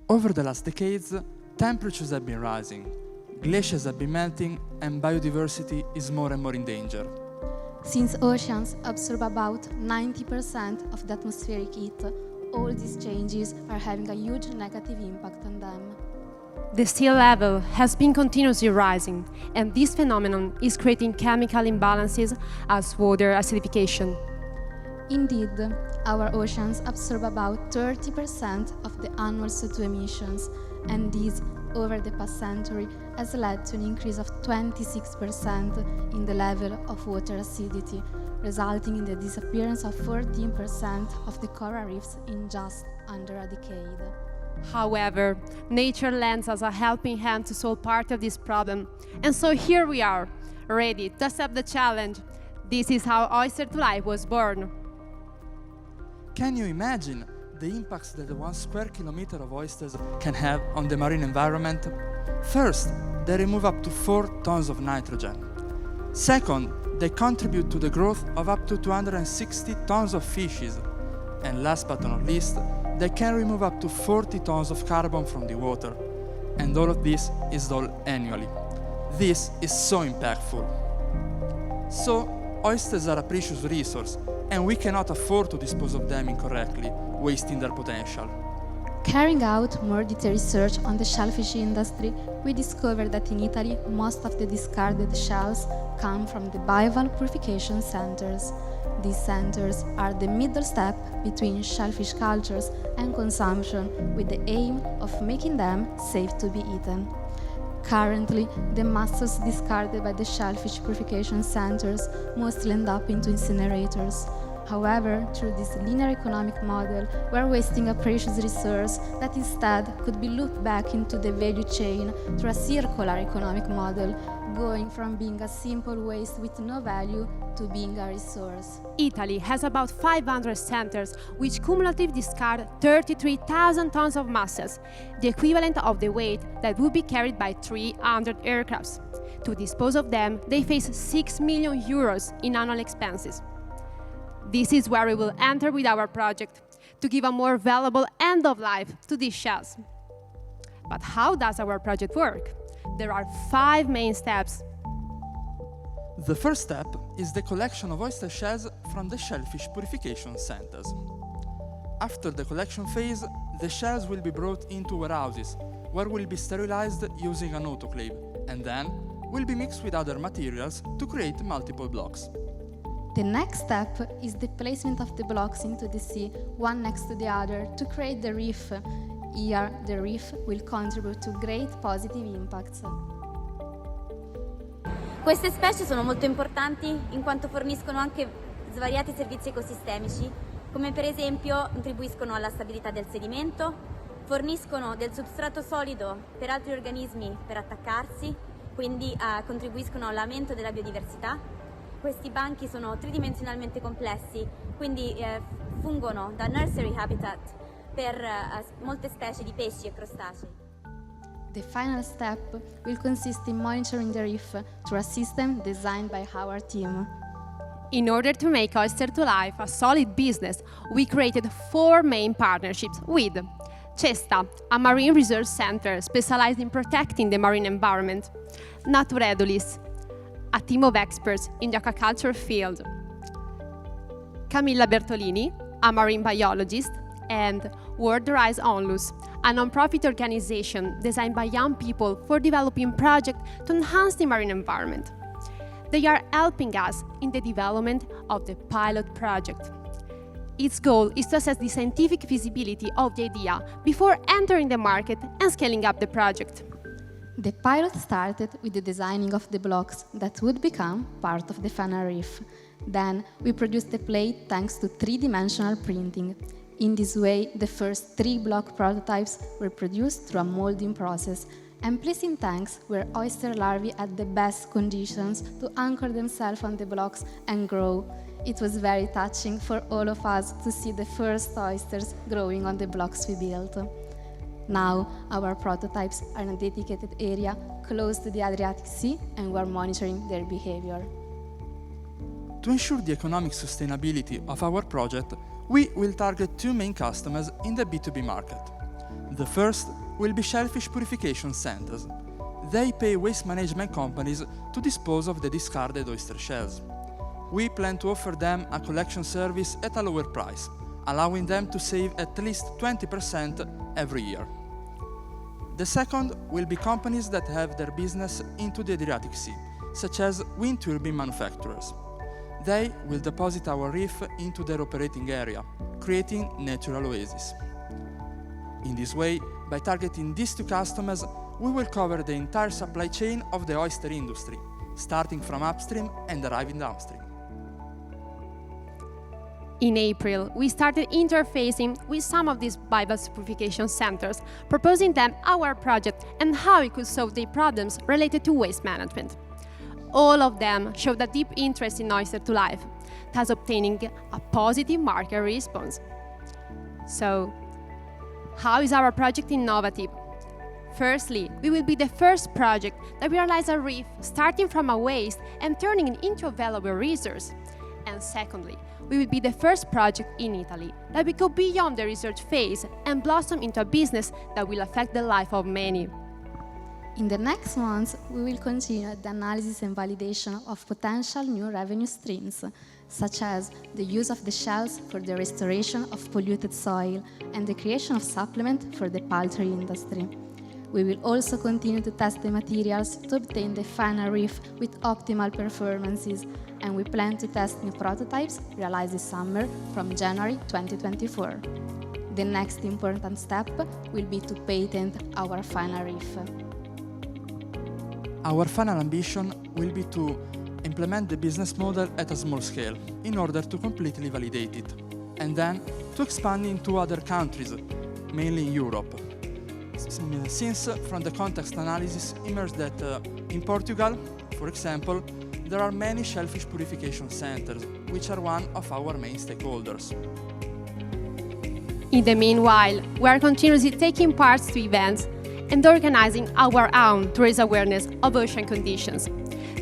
Over the last decades, temperatures have been rising, glaciers have been melting, and biodiversity is more and more in danger. Since oceans absorb about 90% of the atmospheric heat, all these changes are having a huge negative impact on them. The sea level has been continuously rising, and this phenomenon is creating chemical imbalances as water acidification. Indeed, our oceans absorb about 30% of the annual CO2 emissions, and this, over the past century, has led to an increase of 26% in the level of water acidity, resulting in the disappearance of 14% of the coral reefs in just under a decade. However, nature lends us a helping hand to solve part of this problem, and so here we are, ready to accept the challenge. This is how Oyster to Life was born. Can you imagine the impacts that 1 square kilometer of oysters can have on the marine environment? First, they remove up to 4 tons of nitrogen. Second, they contribute to the growth of up to 260 tons of fishes. And last but not least, they can remove up to 40 tons of carbon from the water. And all of this is done annually. This is so impactful. So, oysters are a precious resource, and we cannot afford to dispose of them incorrectly, wasting their potential. Carrying out more detailed research on the shellfish industry, we discovered that in Italy, most of the discarded shells come from the bivalve purification centers. These centers are the middle step between shellfish cultures and consumption, with the aim of making them safe to be eaten. Currently, the mussels discarded by the shellfish purification centers mostly end up into incinerators. However, through this linear economic model, we are wasting a precious resource that instead could be looped back into the value chain through a circular economic model, going from being a simple waste with no value to being a resource. Italy has about 500 centers which cumulatively discard 33,000 tons of mussels, the equivalent of the weight that would be carried by 300 aircrafts. To dispose of them, they face 6 million euros in annual expenses. This is where we will enter with our project, to give a more valuable end of life to these shells. But how does our project work? There are 5 main steps. The first step is the collection of oyster shells from the shellfish purification centers. After the collection phase, the shells will be brought into warehouses, where will be sterilized using an autoclave, and then will be mixed with other materials to create multiple blocks. The next step is the placement of the blocks into the sea, one next to the other, to create the reef. Here, the reef will contribute to great positive impacts. Queste specie sono molto importanti in quanto forniscono anche svariati servizi ecosistemici, come per esempio contribuiscono alla stabilità del sedimento, forniscono del substrato solido per altri organismi per attaccarsi, quindi contribuiscono all'aumento della biodiversità. Questi banchi sono tridimensionalmente complessi, quindi fungono da nursery habitat per molte specie di pesci e crostacei. The final step will consist in monitoring the reef through a system designed by our team. In order to make Oyster to Life a solid business, we created 4 main partnerships with CESTA, a marine research center specialized in protecting the marine environment, Naturedulis, a team of experts in the aquaculture field, Camilla Bertolini, a marine biologist, and World Rise Onlus, a non-profit organization designed by young people for developing projects to enhance the marine environment. They are helping us in the development of the pilot project. Its goal is to assess the scientific feasibility of the idea before entering the market and scaling up the project. The pilot started with the designing of the blocks that would become part of the final reef. Then we produced the plate thanks to 3-dimensional printing. In this way, the first 3 block prototypes were produced through a molding process and placed in tanks where oyster larvae had the best conditions to anchor themselves on the blocks and grow. It was very touching for all of us to see the first oysters growing on the blocks we built. Now, our prototypes are in a dedicated area close to the Adriatic Sea, and we are monitoring their behavior. To ensure the economic sustainability of our project, we will target 2 main customers in the B2B market. The first will be shellfish purification centers. They pay waste management companies to dispose of the discarded oyster shells. We plan to offer them a collection service at a lower price, allowing them to save at least 20% every year. The second will be companies that have their business into the Adriatic Sea, such as wind turbine manufacturers. They will deposit our reef into their operating area, creating natural oases. In this way, by targeting these two customers, we will cover the entire supply chain of the oyster industry, starting from upstream and arriving downstream. In April, we started interfacing with some of these biomass purification centers, proposing them our project and how it could solve their problems related to waste management. All of them showed a deep interest in Oyster to Life, thus obtaining a positive market response. So, how is our project innovative? Firstly, we will be the first project that realizes a reef starting from a waste and turning it into a valuable resource. And secondly, we will be the first project in Italy that will go beyond the research phase and blossom into a business that will affect the life of many. In the next months, we will continue the analysis and validation of potential new revenue streams, such as the use of the shells for the restoration of polluted soil and the creation of supplement for the poultry industry. We will also continue to test the materials to obtain the final reef with optimal performances, and we plan to test new prototypes realized this summer from January 2024. The next important step will be to patent our final reef. Our final ambition will be to implement the business model at a small scale in order to completely validate it, and then to expand into other countries, mainly in Europe. Since from the context analysis emerged that in Portugal, for example, there are many shellfish purification centers, which are one of our main stakeholders. In the meanwhile, we are continuously taking part to events and organizing our own to raise awareness of ocean conditions.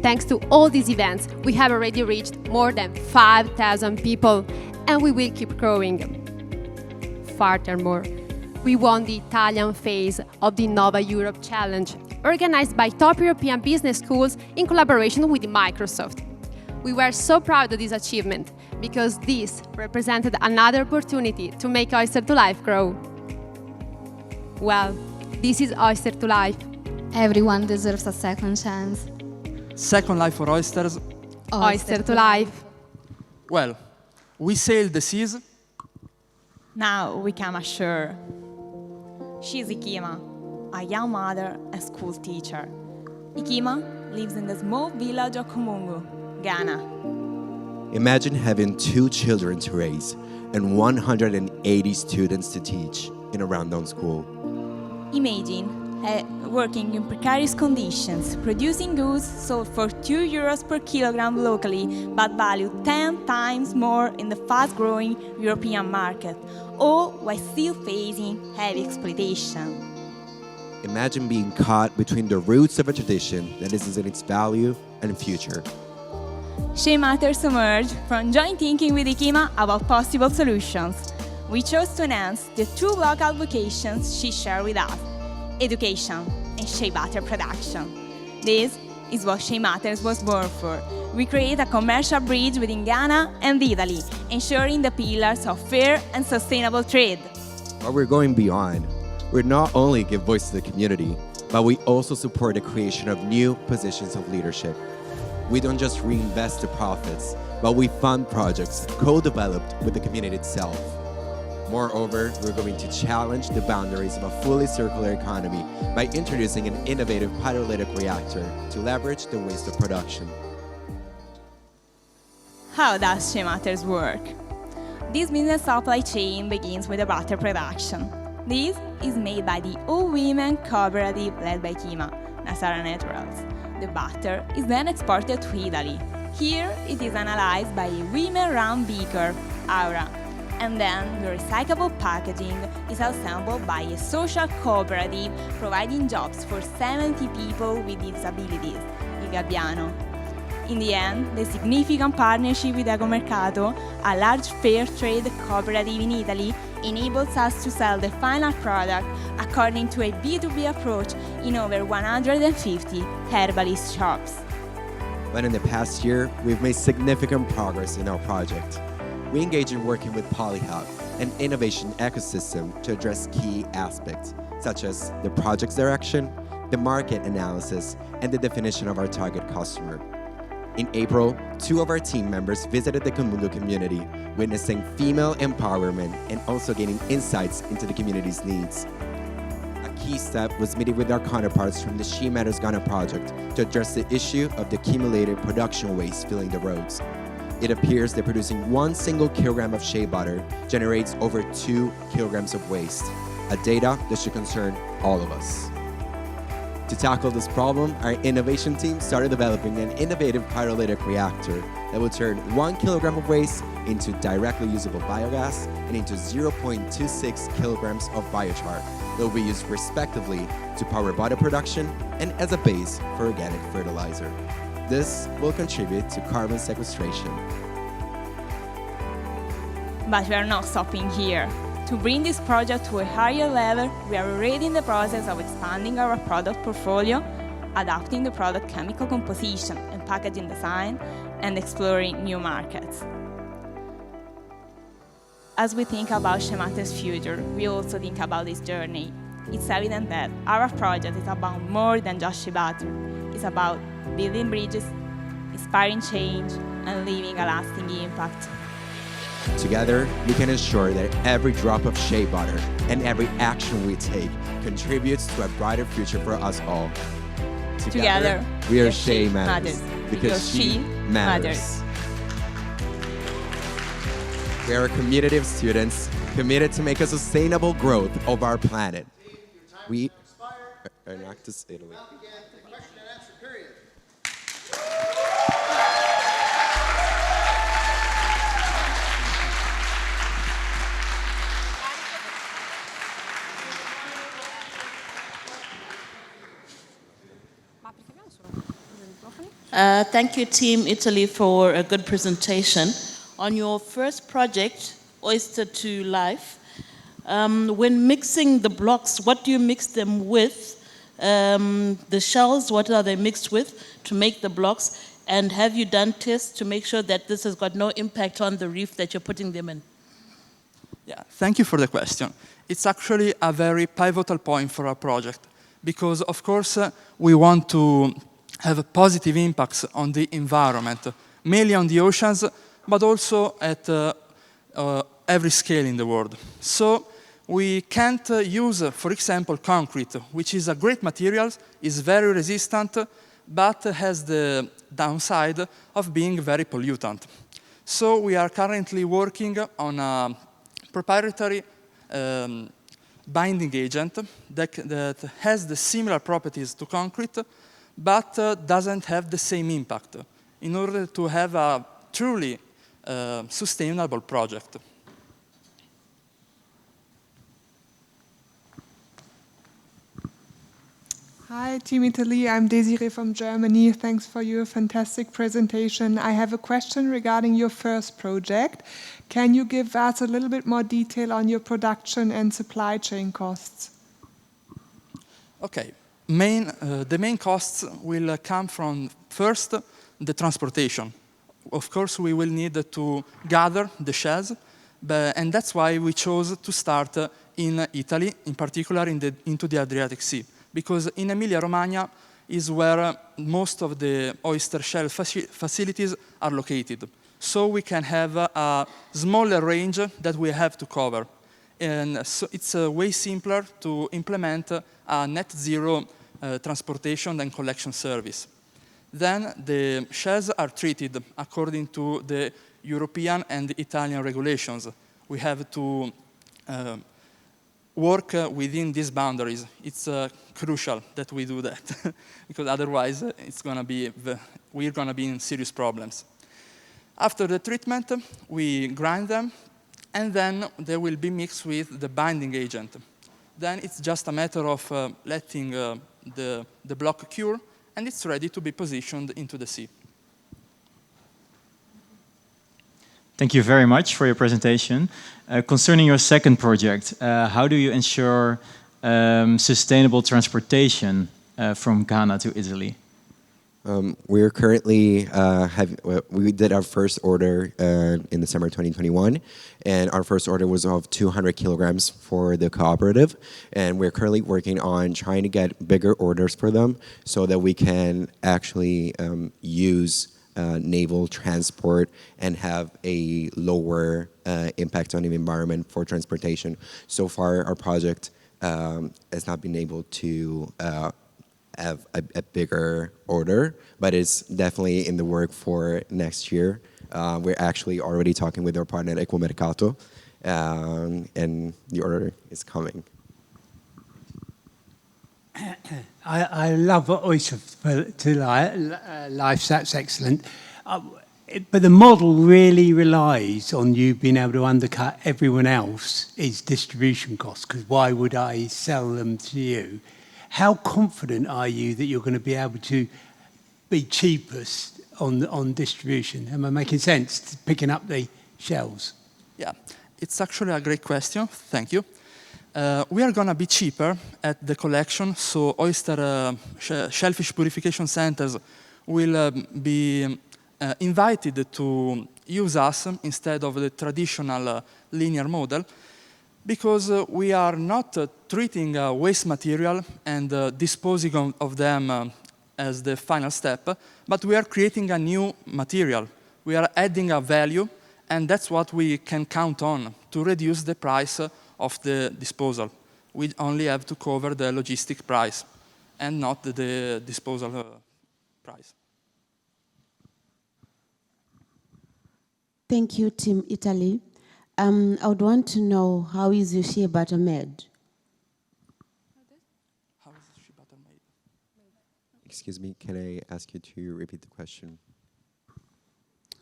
Thanks to all these events, we have already reached more than 5,000 people, and we will keep growing. Furthermore, we won the Italian phase of the Innova Europe Challenge, organized by top European business schools in collaboration with Microsoft. We were so proud of this achievement because this represented another opportunity to make Oyster to Life grow. Well, this is Oyster to Life. Everyone deserves a second chance. Second life for oysters. Oyster to Life. Well, we sailed the seas. Now we come ashore. She's Ikima, a young mother and school teacher. Ikima lives in the small village of Kumungu, Ghana. Imagine having 2 children to raise and 180 students to teach in a rundown school. Imagine working in precarious conditions, producing goods sold for €2 per kilogram locally, but valued 10 times more in the fast-growing European market, all while still facing heavy exploitation. Imagine being caught between the roots of a tradition that is in its value and future. Shea Matters emerged from joint thinking with Ikima about possible solutions. We chose to enhance the 2 local vocations she shared with us: education and shea butter production. This is what Shea Matters was born for. We create a commercial bridge within Ghana and Italy, ensuring the pillars of fair and sustainable trade. But we're going beyond. We not only give voice to the community, but we also support the creation of new positions of leadership. We don't just reinvest the profits, but we fund projects co-developed with the community itself. Moreover, we're going to challenge the boundaries of a fully circular economy by introducing an innovative pyrolytic reactor to leverage the waste of production. How does Shea Matters work? This business supply chain begins with the butter production. This is made by the all-women cooperative led by Ikima, Nasara Naturals. The butter is then exported to Italy. Here, it is analyzed by a women-run beaker, Aura, and then the recyclable packaging is assembled by a social cooperative providing jobs for 70 people with disabilities, Il Gabbiano. In the end, the significant partnership with Ecomercato, a large fair trade cooperative in Italy, enables us to sell the final product according to a B2B approach in over 150 herbalist shops. But in the past year, we've made significant progress in our project. We engage in working with Polyhub, an innovation ecosystem, to address key aspects, such as the project's direction, the market analysis, and the definition of our target customer. In April, 2 of our team members visited the Kumungu community, witnessing female empowerment and also gaining insights into the community's needs. A key step was meeting with our counterparts from the She Matters Ghana project to address the issue of the accumulated production waste filling the roads. It appears that producing 1 single kilogram of shea butter generates over 2 kilograms of waste, a data that should concern all of us. To tackle this problem, our innovation team started developing an innovative pyrolytic reactor that will turn 1 kilogram of waste into directly usable biogas and into 0.26 kilograms of biochar that will be used respectively to power butter production and as a base for organic fertilizer. This will contribute to carbon sequestration. But we are not stopping here. To bring this project to a higher level, we are already in the process of expanding our product portfolio, adapting the product chemical composition and packaging design, and exploring new markets. As we think about She Matters' future, we also think about this journey. It's evident that our project is about more than just shea butter. It's about building bridges, inspiring change, and leaving a lasting impact. Together, we can ensure that every drop of shea butter and every action we take contributes to a brighter future for us all. Together, we are She Matters, because she matters. We are a community of students committed to make a sustainable growth of our planet. We are Enactus, Italy. Thank you, Team Italy, for a good presentation. On your first project, Oyster to Life, when mixing the blocks, what do you mix them with? The shells, what are they mixed with to make the blocks? And have you done tests to make sure that this has got no impact on the reef that you're putting them in? Yeah, thank you for the question. It's actually a very pivotal point for our project because, of course, we want to have positive impacts on the environment, mainly on the oceans, but also at every scale in the world. So we can't use, for example, concrete, which is a great material, is very resistant, but has the downside of being very pollutant. So we are currently working on a proprietary binding agent that has the similar properties to concrete, but doesn't have the same impact in order to have a truly sustainable project. Hi, Team Italy. I'm Desiree from Germany. Thanks for your fantastic presentation. I have a question regarding your first project. Can you give us a little bit more detail on your production and supply chain costs? Okay. The main costs will come from, first, the transportation. Of course, we will need to gather the shells, and that's why we chose to start in Italy, in particular into the Adriatic Sea, because in Emilia-Romagna is where most of the oyster shell facilities are located. So we can have a smaller range that we have to cover. And so it's way simpler to implement a net zero transportation and collection service. Then the shells are treated according to the European and Italian regulations. We have to work within these boundaries. It's crucial that we do that because otherwise we're gonna be in serious problems. After the treatment, we grind them and then they will be mixed with the binding agent. Then it's just a matter of letting the block cure, and it's ready to be positioned into the sea. Thank you very much for your presentation. Concerning your second project, how do you ensure sustainable transportation from Ghana to Italy? We're currently, we did our first order in the summer 2021, and our first order was of 200 kilograms for the cooperative, and we're currently working on trying to get bigger orders for them so that we can actually use naval transport and have a lower impact on the environment for transportation. So far, our project has not been able to have a bigger order, but it's definitely in the work for next year. We're actually already talking with our partner at Ecomercato, and the order is coming. I love Oyster to Life, that's excellent. But the model really relies on you being able to undercut everyone else's distribution costs, because why would I sell them to you? How confident are you that you're going to be able to be cheapest on distribution? Am I making sense, picking up the shells? Yeah, it's actually a great question. Thank you. We are going to be cheaper at the collection, so oyster shellfish purification centers will be invited to use us instead of the traditional linear model, because we are not treating waste material and disposing of them as the final step, but we are creating a new material. We are adding a value, and that's what we can count on to reduce the price of the disposal. We only have to cover the logistic price and not the disposal price. Thank you, Team Italy. I would want to know, how is your shea butter made? How is shea butter made? Excuse me, can I ask you to repeat the question?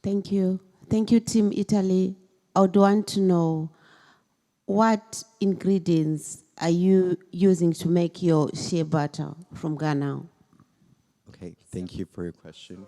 Thank you. Thank you, Team Italy. I would want to know, what ingredients are you using to make your shea butter from Ghana? Okay, thank you for your question.